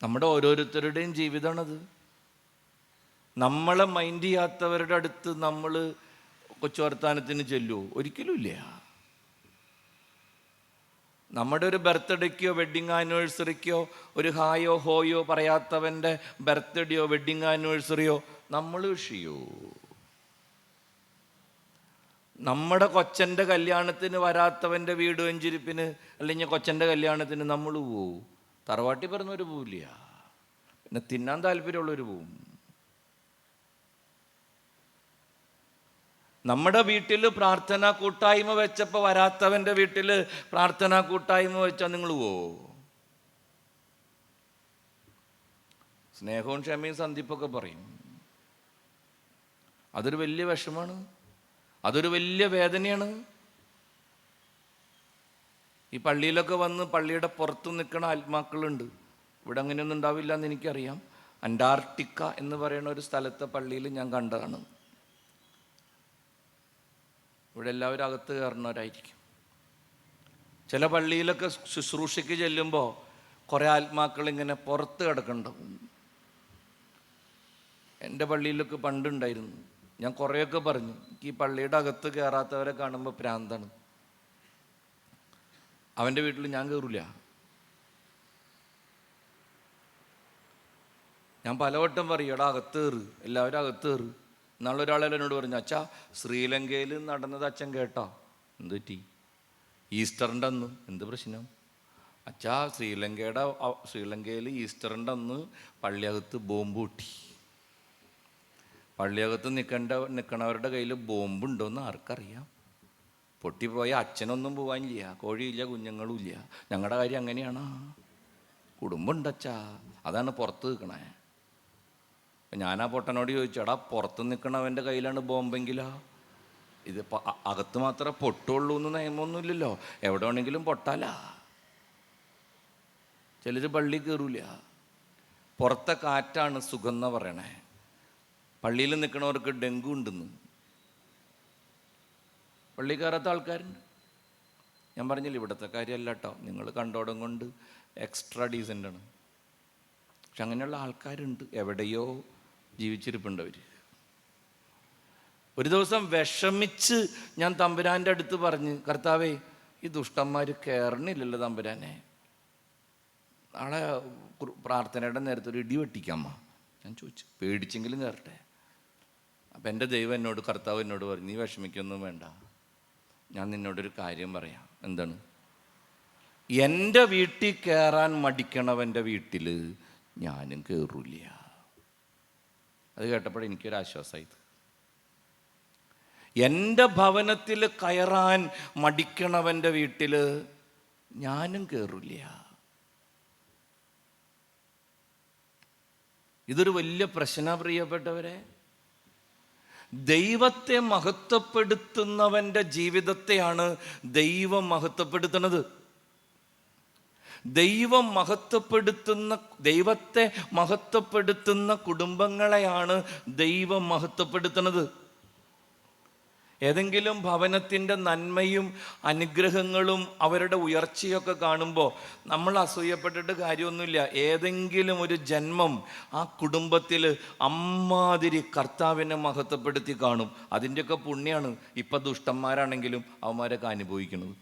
നമ്മുടെ ഓരോരുത്തരുടെയും ജീവിതമാണത്. നമ്മളെ മൈൻഡ് ചെയ്യാത്തവരുടെ അടുത്ത് നമ്മൾ കൊച്ചു വർത്താനത്തിന് ചെല്ലുമോ? ഒരിക്കലുമില്ല. നമ്മുടെ ഒരു ബർത്ത്ഡേക്കോ വെഡ്ഡിങ് ആനിവേഴ്സറിക്കോ ഒരു ഹായോ ഹോയോ പറയാത്തവൻ്റെ ബർത്ത്ഡേയോ വെഡ്ഡിങ് ആനിവേഴ്സറിയോ നമ്മൾ വിഷ് ചെയ്യൂ. നമ്മുടെ കൊച്ചൻ്റെ കല്യാണത്തിന് വരാത്തവൻ്റെ വീട് വെഞ്ചിരിപ്പിന് അല്ലെങ്കിൽ കൊച്ചൻ്റെ കല്യാണത്തിന് നമ്മൾ പോവും. തറവാട്ടി പറഞ്ഞവർ പോവില്ല, പിന്നെ തിന്നാൻ താല്പര്യമുള്ളവർ പോവും. നമ്മുടെ വീട്ടിൽ പ്രാർത്ഥനാ കൂട്ടായ്മ വെച്ചപ്പോൾ വരാത്തവൻ്റെ വീട്ടിൽ പ്രാർത്ഥനാ കൂട്ടായ്മ വെച്ചാൽ നിങ്ങൾ പോവോ? സ്നേഹവും ക്ഷമയും സന്ധിപ്പൊക്കെ പറയും. അതൊരു വലിയ വിഷമാണ്, അതൊരു വലിയ വേദനയാണ്. ഈ പള്ളിയിലൊക്കെ വന്ന് പള്ളിയുടെ പുറത്ത് നിൽക്കുന്ന ആത്മാക്കളുണ്ട്. ഇവിടെ അങ്ങനെയൊന്നും ഉണ്ടാവില്ല എന്ന് എനിക്കറിയാം. അന്റാർട്ടിക്ക എന്ന് പറയുന്ന ഒരു സ്ഥലത്തെ പള്ളിയിൽ ഞാൻ കണ്ടതാണ്. ഇവിടെ എല്ലാവരും അകത്ത് കയറുന്നവരായിരിക്കും. ചില പള്ളിയിലൊക്കെ ശുശ്രൂഷയ്ക്ക് ചെല്ലുമ്പോൾ കുറേ ആത്മാക്കൾ ഇങ്ങനെ പുറത്ത് കിടക്കുന്നുണ്ടാവും. എൻ്റെ പള്ളിയിലൊക്കെ പണ്ടുണ്ടായിരുന്നു. ഞാൻ കുറേയൊക്കെ പറഞ്ഞു, എനിക്ക് ഈ പള്ളിയുടെ അകത്ത് കയറാത്തവരെ കാണുമ്പോൾ പ്രാന്താണ്. അവൻ്റെ വീട്ടിൽ ഞാൻ കയറില്ല. ഞാൻ പലവട്ടം പറയും, എടാ അകത്ത് കയറ്, എല്ലാവരും അകത്ത് കയറ്. എന്നാളൊരാളെല്ലാം എന്നോട് പറഞ്ഞു, അച്ഛാ ശ്രീലങ്കയിൽ നടന്നത് അച്ഛൻ കേട്ടോ? എന്ത് പറ്റി? ഈസ്റ്ററിൻ്റെ അന്ന്. എന്ത് പ്രശ്നം? അച്ഛാ ശ്രീലങ്കയിൽ ഈസ്റ്ററിൻ്റെ അന്ന് പള്ളിയകത്ത് ബോംബ് പൊട്ടി. പള്ളിയകത്ത് നിൽക്കണവരുടെ കയ്യിൽ ബോംബുണ്ടോയെന്ന് ആർക്കറിയാം? പൊട്ടിപ്പോയ അച്ഛനൊന്നും പോകാനില്ല, കോഴിയില്ല, കുഞ്ഞുങ്ങളും ഇല്ല. ഞങ്ങളുടെ കാര്യം അങ്ങനെയാണോ? കുടുംബമുണ്ടച്ചാ, അതാണ് പുറത്ത് നിൽക്കണേ. അപ്പം ഞാൻ ആ പൊട്ടനോട് ചോദിച്ചു, എടാ പുറത്ത് നിൽക്കണവൻ്റെ കയ്യിലാണ് ബോംബെങ്കിലോ? ഇത് അകത്ത് മാത്രമേ പൊട്ടുള്ളൂ എന്ന് നിയമമൊന്നുമില്ലല്ലോ, എവിടെ വേണമെങ്കിലും പൊട്ടാലാ. ചിലർ പള്ളി കയറൂല. പുറത്തെ കാറ്റാണ് സുഖം എന്ന് പറയണേ. പള്ളിയിൽ നിൽക്കണവർക്ക് ഡെങ്കു ഉണ്ടെന്ന്. പള്ളി കയറാത്ത ആൾക്കാരുണ്ട്. ഞാൻ പറഞ്ഞില്ല, ഇവിടുത്തെ കാര്യമല്ല കേട്ടോ, നിങ്ങൾ കണ്ടോടം കൊണ്ട് എക്സ്ട്രാ ഡീസൻ്റാണ്. പക്ഷെ അങ്ങനെയുള്ള ആൾക്കാരുണ്ട്, എവിടെയോ ജീവിച്ചിരിപ്പുണ്ടവർ. ഒരു ദിവസം വിഷമിച്ച് ഞാൻ തമ്പുരാൻ്റെ അടുത്ത് പറഞ്ഞ്, കർത്താവേ ഈ ദുഷ്ടന്മാർ കയറണില്ലല്ലോ തമ്പുരാനെ, നാളെ പ്രാർത്ഥനയുടെ നേരത്തെ ഒരു ഇടി വെട്ടിക്കാമ്മ. ഞാൻ ചോദിച്ചു, പേടിച്ചെങ്കിലും കയറട്ടെ. അപ്പം എൻ്റെ ദൈവം എന്നോട്, കർത്താവ് എന്നോട് പറഞ്ഞു, നീ വിഷമിക്കൊന്നും വേണ്ട, ഞാൻ നിന്നോടൊരു കാര്യം പറയാം. എന്താണ്? എൻ്റെ വീട്ടിൽ കയറാൻ മടിക്കണവൻ്റെ വീട്ടിൽ ഞാനും കയറില്ല. അത് കേട്ടപ്പോൾ എനിക്കൊരാശ്വാസമായത്. എൻ്റെ ഭവനത്തിൽ കയറാൻ മടിക്കണവൻ്റെ വീട്ടിൽ ഞാനും കയറില്ല. ഇതൊരു വലിയ പ്രശ്ന, പ്രിയപ്പെട്ടവരെ. ദൈവത്തെ മഹത്വപ്പെടുത്തുന്നവൻ്റെ ജീവിതത്തെയാണ് ദൈവം മഹത്വപ്പെടുത്തുന്നത്. ദൈവത്തെ മഹത്വപ്പെടുത്തുന്ന കുടുംബങ്ങളെയാണ് ദൈവം മഹത്വപ്പെടുത്തുന്നത്. ഏതെങ്കിലും ഭവനത്തിൻ്റെ നന്മയും അനുഗ്രഹങ്ങളും അവരുടെ ഉയർച്ചയൊക്കെ കാണുമ്പോൾ നമ്മൾ അസൂയപ്പെട്ടിട്ട് കാര്യമൊന്നുമില്ല. ഏതെങ്കിലും ഒരു ജന്മം ആ കുടുംബത്തിൽ അമ്മാതിരി കർത്താവിനെ മഹത്വപ്പെടുത്തി കാണും. അതിൻ്റെയൊക്കെ പുണ്യാണ് ഇപ്പം ദുഷ്ടന്മാരാണെങ്കിലും അവന്മാരൊക്കെ അനുഭവിക്കുന്നത്.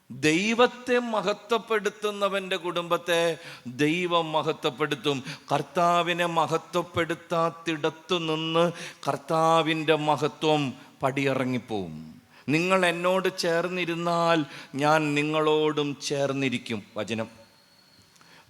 ദൈവത്തെ മഹത്വപ്പെടുത്തുന്നവൻ്റെ കുടുംബത്തെ ദൈവം മഹത്വപ്പെടുത്തും. കർത്താവിനെ മഹത്വപ്പെടുത്താത്തിടത്തു നിന്ന് കർത്താവിൻ്റെ മഹത്വം പടിയിറങ്ങിപ്പോവും. നിങ്ങൾ എന്നോട് ചേർന്നിരുന്നാൽ ഞാൻ നിങ്ങളോടും ചേർന്നിരിക്കും. വചനം.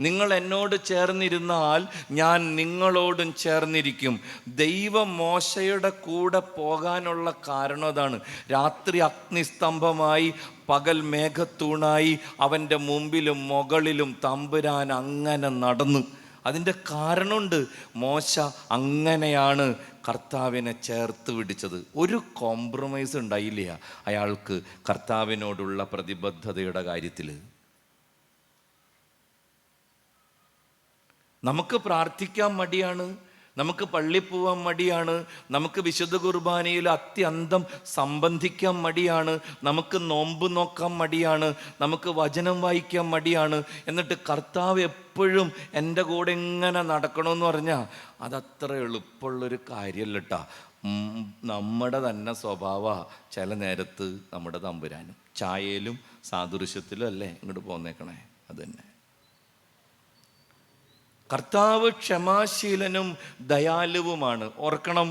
നിങ്ങൾ എന്നോട് ചേർന്നിരുന്നാൽ ഞാൻ നിങ്ങളോടും ചേർന്നിരിക്കും. ദൈവം മോശയുടെ കൂടെ പോകാനുള്ള കാരണം അതാണ്. രാത്രി അഗ്നിസ്തംഭമായി, പകൽ മേഘത്തൂണായി അവൻ്റെ മുമ്പിലും മുകളിലും തമ്പുരാൻ അങ്ങനെ നടന്നു. അതിൻ്റെ കാരണമുണ്ട്. മോശ അങ്ങനെയാണ് കർത്താവിനെ ചേർത്ത് പിടിച്ചത്. ഒരു കോംപ്രമൈസ് ഉണ്ടായില്ല അയാൾക്ക് കർത്താവിനോടുള്ള പ്രതിബദ്ധതയുടെ കാര്യത്തിൽ. നമുക്ക് പ്രാർത്ഥിക്കാൻ മടിയാണ്, നമുക്ക് പള്ളി പോവാൻ മടിയാണ്, നമുക്ക് വിശുദ്ധ കുർബാനയിൽ അത്യന്തം സംബന്ധിക്കാൻ മടിയാണ്, നമുക്ക് നോമ്പ് നോക്കാൻ മടിയാണ്, നമുക്ക് വചനം വായിക്കാൻ മടിയാണ്. എന്നിട്ട് കർത്താവ് എപ്പോഴും എൻ്റെ കൂടെ ഇങ്ങനെ നടക്കണമെന്ന് പറഞ്ഞാൽ അതത്ര എളുപ്പമുള്ളൊരു കാര്യമല്ല കേട്ടോ. നമ്മുടെ തന്നെ സ്വഭാവ ചില നേരത്ത് നമ്മുടെ തമ്പുരാനും ചായയിലും സാദൃശ്യത്തിലും അല്ലേ ഇങ്ങോട്ട് പോന്നേക്കണേ. അത് തന്നെ കർത്താവ് ക്ഷമാശീലനും ദയാലുവുമാണ്. ഓർക്കണം,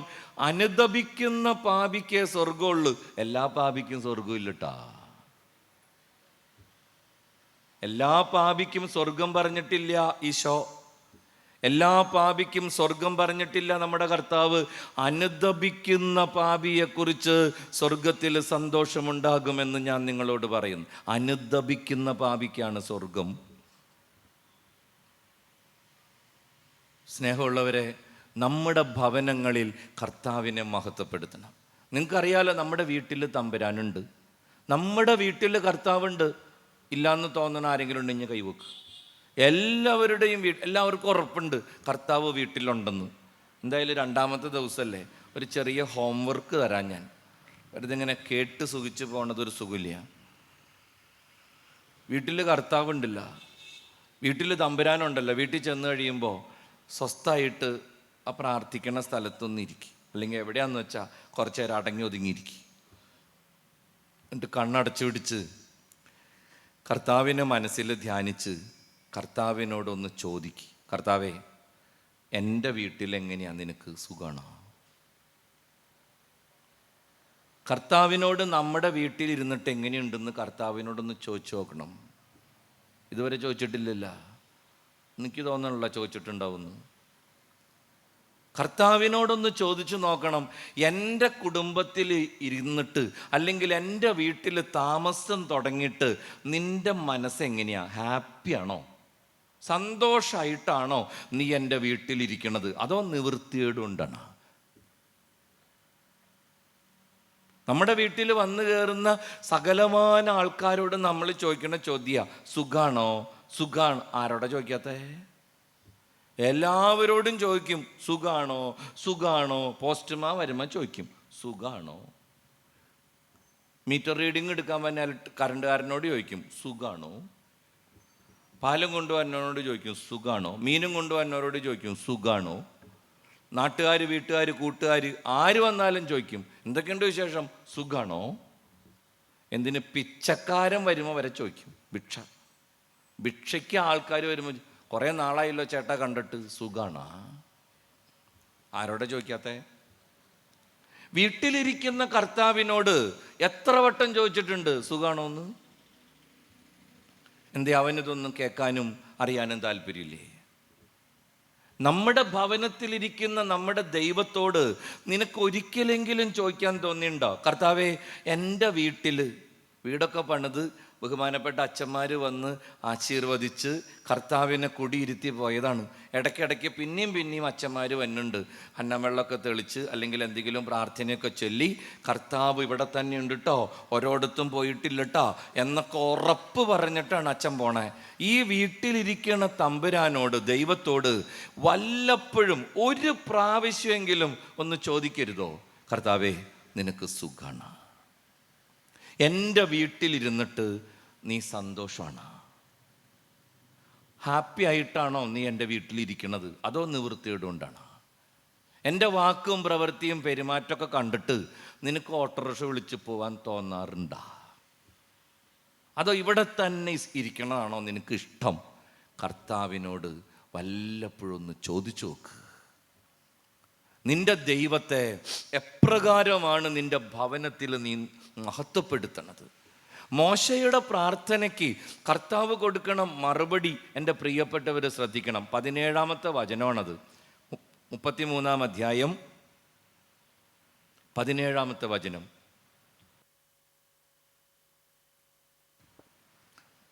അനുദപിക്കുന്ന പാപിക്കേ സ്വർഗമുള്ളൂ, എല്ലാ പാപിക്കും സ്വർഗമില്ലട്ടാ. എല്ലാ പാപിക്കും സ്വർഗം പറഞ്ഞിട്ടില്ല ഈശോ, എല്ലാ പാപിക്കും സ്വർഗം പറഞ്ഞിട്ടില്ല നമ്മുടെ കർത്താവ്. അനുദപിക്കുന്ന പാപിയെക്കുറിച്ച് സ്വർഗത്തിൽ സന്തോഷമുണ്ടാകുമെന്ന് ഞാൻ നിങ്ങളോട് പറയുന്നു. അനുദപിക്കുന്ന പാപിക്കാണ് സ്വർഗം. സ്നേഹമുള്ളവരെ, നമ്മുടെ ഭവനങ്ങളിൽ കർത്താവിനെ മഹത്വപ്പെടുത്തണം. നിങ്ങൾക്കറിയാലോ, നമ്മുടെ വീട്ടിൽ തമ്പുരാനുണ്ട്, നമ്മുടെ വീട്ടിൽ കർത്താവുണ്ട്. ഇല്ലയെന്ന് തോന്നണ ആരെങ്കിലും ഉണ്ടെങ്കിൽ കൈവെക്ക്. എല്ലാവരുടെയും എല്ലാവർക്കും ഉറപ്പുണ്ട് കർത്താവ് വീട്ടിലുണ്ടെന്ന്. എന്തായാലും രണ്ടാമത്തെ ദിവസമല്ലേ, ഒരു ചെറിയ ഹോംവർക്ക് തരാൻ ഞാൻ. വെറുതെ ഇങ്ങനെ കേട്ട് സുഖിച്ച് പോകണതൊരു സുഖമില്ല. വീട്ടിൽ കർത്താവുണ്ടല്ല, വീട്ടിൽ തമ്പുരാനുണ്ടല്ലോ. വീട്ടിൽ ചെന്ന് കഴിയുമ്പോൾ സ്വസ്ഥമായിട്ട് ആ പ്രാർത്ഥിക്കണ സ്ഥലത്തൊന്നും ഇരിക്കും, അല്ലെങ്കിൽ എവിടെയാണെന്ന് വെച്ചാൽ കുറച്ച് നേരം അടങ്ങി ഒതുങ്ങിയിരിക്കും. എന്നിട്ട് കണ്ണടച്ചു പിടിച്ച് കർത്താവിനെ മനസ്സിൽ ധ്യാനിച്ച് കർത്താവിനോടൊന്ന് ചോദിക്കും, കർത്താവേ, എൻ്റെ വീട്ടിൽ എങ്ങനെയാണ്, നിനക്ക് സുഖമാണോ? കർത്താവിനോട് നമ്മുടെ വീട്ടിലിരുന്നിട്ട് എങ്ങനെയുണ്ടെന്ന് കർത്താവിനോടൊന്ന് ചോദിച്ചു നോക്കണം. ഇതുവരെ ചോദിച്ചിട്ടില്ലല്ല, എനിക്ക് തോന്നണല്ലോ ചോദിച്ചിട്ടുണ്ടാവുന്നു. കർത്താവിനോടൊന്ന് ചോദിച്ചു നോക്കണം, എൻ്റെ കുടുംബത്തിൽ ഇരുന്നിട്ട് അല്ലെങ്കിൽ എൻ്റെ വീട്ടിൽ താമസം തുടങ്ങിയിട്ട് നിൻ്റെ മനസ്സെങ്ങനെയാ? ഹാപ്പിയാണോ? സന്തോഷമായിട്ടാണോ നീ എൻ്റെ വീട്ടിലിരിക്കണത്? അതോ നിവൃത്തിയേടുകൊണ്ടാണ്? നമ്മുടെ വീട്ടിൽ വന്നു കയറുന്ന സകലമാന ആൾക്കാരോട് നമ്മൾ ചോദിക്കുന്ന ചോദ്യ, സുഖാണോ? സുഖാണ്. ആരോടാ ചോദിക്കാത്തേ? എല്ലാവരോടും ചോദിക്കും, സുഖാണോ സുഖാണോ. പോസ്റ്റ്മാൻ വരുമ്പോൾ ചോദിക്കും, സുഖാണോ. മീറ്റർ റീഡിങ് എടുക്കാൻ പറഞ്ഞാൽ കറണ്ടുകാരനോട് ചോദിക്കും, സുഖാണോ. പാലും കൊണ്ടുവന്നവരോട് ചോദിക്കും, സുഖാണോ. മീനും കൊണ്ടുവന്നവരോട് ചോദിക്കും, സുഖാണോ. നാട്ടുകാർ, വീട്ടുകാർ, കൂട്ടുകാർ ആര് വന്നാലും ചോദിക്കും, എന്തൊക്കെയുണ്ട് വിശേഷം, സുഖാണോ. എന്തിന്? പിച്ചക്കാരൻ വരുമ്പോൾ വരെ ചോദിക്കും, ഭിക്ഷയ്ക്ക് ആൾക്കാർ വരുമ്പോൾ, കുറേ നാളായല്ലോ ചേട്ടാ കണ്ടിട്ട്, സുഖാണോ. ആരോടെ ചോദിക്കാത്തേ? വീട്ടിലിരിക്കുന്ന കർത്താവിനോട് എത്ര വട്ടം ചോദിച്ചിട്ടുണ്ട് സുഖാണോ എന്ന്? എന്തേ അവനിതൊന്നും കേൾക്കാനും അറിയാനും താല്പര്യമില്ലേ? നമ്മുടെ ഭവനത്തിലിരിക്കുന്ന നമ്മുടെ ദൈവത്തോട് നിനക്ക് ഒരിക്കലെങ്കിലും ചോദിക്കാൻ തോന്നിയിട്ടുണ്ടോ, കർത്താവേ, എൻ്റെ വീടൊക്കെ പണിത് ബഹുമാനപ്പെട്ട അച്ഛന്മാർ വന്ന് ആശീർവദിച്ച് കർത്താവിനെ കുടിയിരുത്തി പോയതാണ്. ഇടയ്ക്കിടയ്ക്ക് പിന്നെയും അച്ഛന്മാർ വന്നുണ്ട്, അന്നവെള്ളമൊക്കെ തെളിച്ച് അല്ലെങ്കിൽ എന്തെങ്കിലും പ്രാർത്ഥനയൊക്കെ ചൊല്ലി, കർത്താവ് ഇവിടെ തന്നെ ഉണ്ട് കേട്ടോ, ഓരോടത്തും പോയിട്ടില്ല കേട്ടോ എന്നൊക്കെ ഉറപ്പ് പറഞ്ഞിട്ടാണ് അച്ഛൻ പോണേ. ഈ വീട്ടിലിരിക്കുന്ന തമ്പുരാനോട്, ദൈവത്തോട് വല്ലപ്പോഴും ഒരു പ്രാവശ്യമെങ്കിലും ഒന്ന് ചോദിക്കരുതോ, കർത്താവേ, നിനക്ക് സുഖാണ്? എൻ്റെ വീട്ടിലിരുന്നിട്ട് നീ സന്തോഷമാണ്? ഹാപ്പി ആയിട്ടാണോ നീ എൻ്റെ വീട്ടിലിരിക്കണത്? അതോ നിവൃത്തിയോടുകൊണ്ടാണ്? എൻ്റെ വാക്കും പ്രവൃത്തിയും പെരുമാറ്റമൊക്കെ കണ്ടിട്ട് നിനക്ക് ഓട്ടോറിക്ഷ വിളിച്ച് പോകാൻ തോന്നാറുണ്ടോ? അതോ ഇവിടെ തന്നെ ഇരിക്കണതാണോ നിനക്ക് ഇഷ്ടം? കർത്താവിനോട് വല്ലപ്പോഴും ഒന്ന് ചോദിച്ചു നോക്ക്. നിന്റെ ദൈവത്തെ എപ്രകാരമാണ് നിന്റെ ഭവനത്തിൽ നീ മഹത്വപ്പെടുത്തണത്? മോശയുടെ പ്രാർത്ഥനയ്ക്ക് കർത്താവ് കൊടുക്കണ മറുപടി എൻ്റെ പ്രിയപ്പെട്ടവർ ശ്രദ്ധിക്കണം. 17-ാമത്തെ വചനമാണത്. 33-ാം അധ്യായം 17-ാമത്തെ വചനം.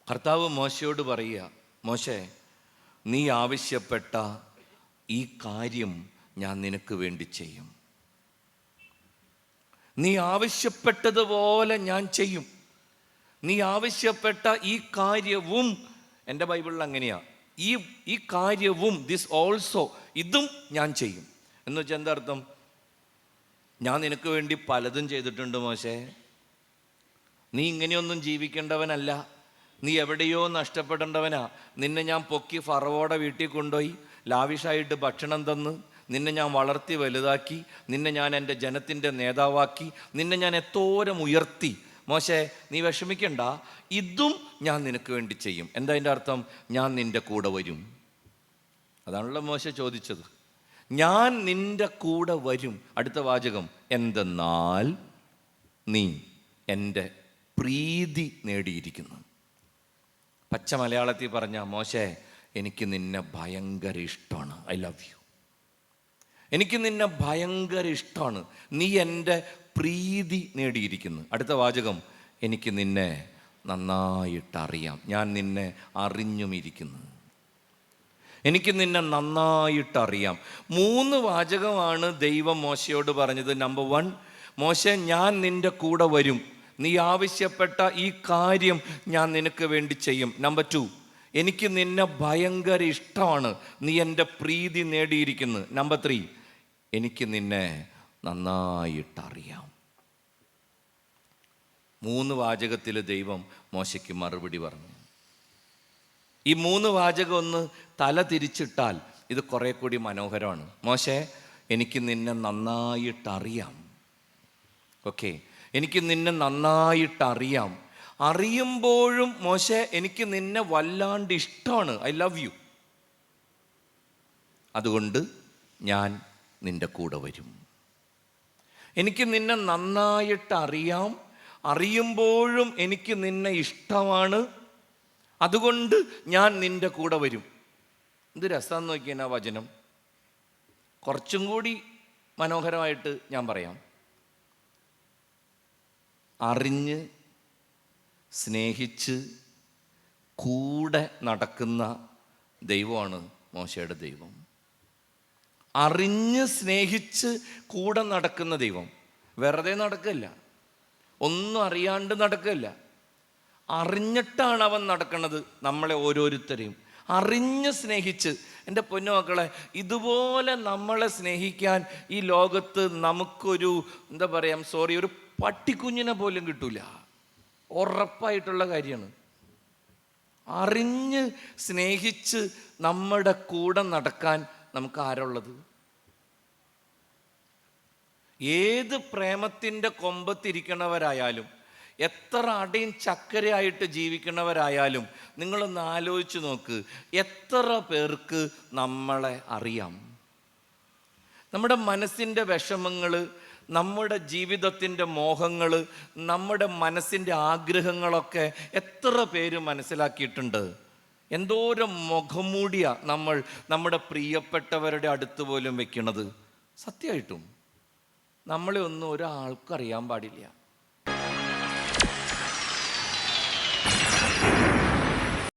കർത്താവ് മോശയോട് പറയുക, മോശേ, നീ ആവശ്യപ്പെട്ട ഈ കാര്യം ഞാൻ നിനക്ക് വേണ്ടി ചെയ്യും. നീ ആവശ്യപ്പെട്ടതുപോലെ ഞാൻ ചെയ്യും. നീ ആവശ്യപ്പെട്ട ഈ കാര്യവും, എൻ്റെ ബൈബിളിൽ അങ്ങനെയാ, ഈ കാര്യവും, ദിസ് ഓൾസോ, ഇതും ഞാൻ ചെയ്യും. എന്ന് വെച്ചാൽ എന്താ അർത്ഥം? ഞാൻ നിനക്ക് വേണ്ടി പലതും ചെയ്തിട്ടുണ്ട് മോശേ, നീ ഇങ്ങനെയൊന്നും ജീവിക്കേണ്ടവനല്ല, നീ എവിടെയോ നഷ്ടപ്പെടേണ്ടവനാ. നിന്നെ ഞാൻ പൊക്കി ഫറവോടെ വീട്ടിൽ കൊണ്ടുപോയി ലാവിഷായിട്ട് ഭക്ഷണം തന്ന് നിന്നെ ഞാൻ വളർത്തി വലുതാക്കി, നിന്നെ ഞാൻ എൻ്റെ ജനത്തിൻ്റെ നേതാവാക്കി, നിന്നെ ഞാൻ എത്തോരം ഉയർത്തി. മോശേ നീ വിഷമിക്കണ്ട, ഇതും ഞാൻ നിനക്ക് വേണ്ടി ചെയ്യും. എന്താ അതിൻ്റെ അർത്ഥം? ഞാൻ നിൻ്റെ കൂടെ വരും. അതാണല്ലോ മോശ ചോദിച്ചത്, ഞാൻ നിൻ്റെ കൂടെ വരും. അടുത്ത വാചകം, എന്തെന്നാൽ നീ എൻ്റെ പ്രീതി നേടിയിരിക്കുന്നു. പച്ച മലയാളത്തിൽ പറഞ്ഞ, മോശേ എനിക്ക് നിന്നെ ഭയങ്കര ഇഷ്ടമാണ്, ഐ ലവ് യു, എനിക്ക് നിന്നെ ഭയങ്കര ഇഷ്ടമാണ്, നീ എൻ്റെ പ്രീതി നേടിയിരിക്കുന്നു. അടുത്ത വാചകം, എനിക്ക് നിന്നെ നന്നായിട്ടറിയാം, ഞാൻ നിന്നെ അറിഞ്ഞുമിരിക്കുന്നു, എനിക്ക് നിന്നെ നന്നായിട്ടറിയാം. 3 വാചകമാണ് ദൈവം മോശയോട് പറഞ്ഞത്. നമ്പർ 1, മോശേ ഞാൻ നിൻ്റെ കൂടെ വരും, നീ ആവശ്യപ്പെട്ട ഈ കാര്യം ഞാൻ നിനക്ക് വേണ്ടി ചെയ്യും. നമ്പർ 2, എനിക്ക് നിന്നെ ഭയങ്കര ഇഷ്ടമാണ്, നീ എൻ്റെ പ്രീതി നേടിയിരിക്കുന്നു. നമ്പർ 3, എനിക്ക് നിന്നെ നന്നായിട്ടറിയാം. 3 വാചകത്തിൽ ദൈവം മോശയ്ക്ക് മറുപടി പറഞ്ഞു. ഈ 3 വാചകം ഒന്ന് തല തിരിച്ചിട്ടാൽ ഇത് കുറെ കൂടി മനോഹരമാണ്. മോശേ എനിക്ക് നിന്നെ നന്നായിട്ടറിയാം. ഓക്കെ, എനിക്ക് നിന്നെ നന്നായിട്ടറിയാം. അറിയുമ്പോഴും മോശേ എനിക്ക് നിന്നെ വല്ലാണ്ട് ഇഷ്ടമാണ്, ഐ ലവ് യു, അതുകൊണ്ട് ഞാൻ നിൻ്റെ കൂടെ വരും. എനിക്ക് നിന്നെ നന്നായിട്ടറിയാം, അറിയുമ്പോഴും എനിക്ക് നിന്നെ ഇഷ്ടമാണ്, അതുകൊണ്ട് ഞാൻ നിൻ്റെ കൂടെ വരും. എന്ത് രസമെന്ന് നോക്കിയാൽ ആ വചനം കുറച്ചും കൂടി മനോഹരമായിട്ട് ഞാൻ പറയാം. അറിഞ്ഞ് സ്നേഹിച്ച് കൂടെ നടക്കുന്ന ദൈവമാണ് മോശയുടെ ദൈവം. അറിഞ്ഞ് സ്നേഹിച്ച് കൂടെ നടക്കുന്ന ദൈവം. വെറുതെ നടക്കില്ല, ഒന്നും അറിയാണ്ട് നടക്കില്ല. അറിഞ്ഞിട്ടാണ് അവൻ നടക്കുന്നത്, നമ്മളെ ഓരോരുത്തരെയും അറിഞ്ഞ് സ്നേഹിച്ച്. എൻ്റെ പൊന്നുമക്കളെ, ഇതുപോലെ നമ്മളെ സ്നേഹിക്കാൻ ഈ ലോകത്ത് നമുക്കൊരു എന്താ പറയുക, ഒരു പട്ടിക്കുഞ്ഞിനെ പോലും കിട്ടൂല. ഉറപ്പായിട്ടുള്ള കാര്യമാണ്. അറിഞ്ഞ് സ്നേഹിച്ച് നമ്മുടെ കൂടെ നടക്കാൻ നമുക്ക് ആരുള്ളത്? ഏത് പ്രേമത്തിൻ്റെ കൊമ്പത്തിരിക്കണവരായാലും, എത്ര അടയും ചക്കരയായിട്ട് ജീവിക്കുന്നവരായാലും, നിങ്ങളൊന്ന് ആലോചിച്ച് നോക്ക്, എത്ര പേർക്ക് നമ്മളെ അറിയാം? നമ്മുടെ മനസ്സിൻ്റെ വിഷമങ്ങൾ, നമ്മുടെ ജീവിതത്തിൻ്റെ മോഹങ്ങൾ, നമ്മുടെ മനസ്സിൻ്റെ ആഗ്രഹങ്ങളൊക്കെ എത്ര പേര് മനസ്സിലാക്കിയിട്ടുണ്ട്? എന്തോരം മുഖംമൂടിയ നമ്മൾ നമ്മുടെ പ്രിയപ്പെട്ടവരുടെ അടുത്ത് പോലും വെക്കണത്. സത്യമായിട്ടും നമ്മളെ ഒന്നും ഒരാൾക്കും അറിയാൻ പാടില്ല.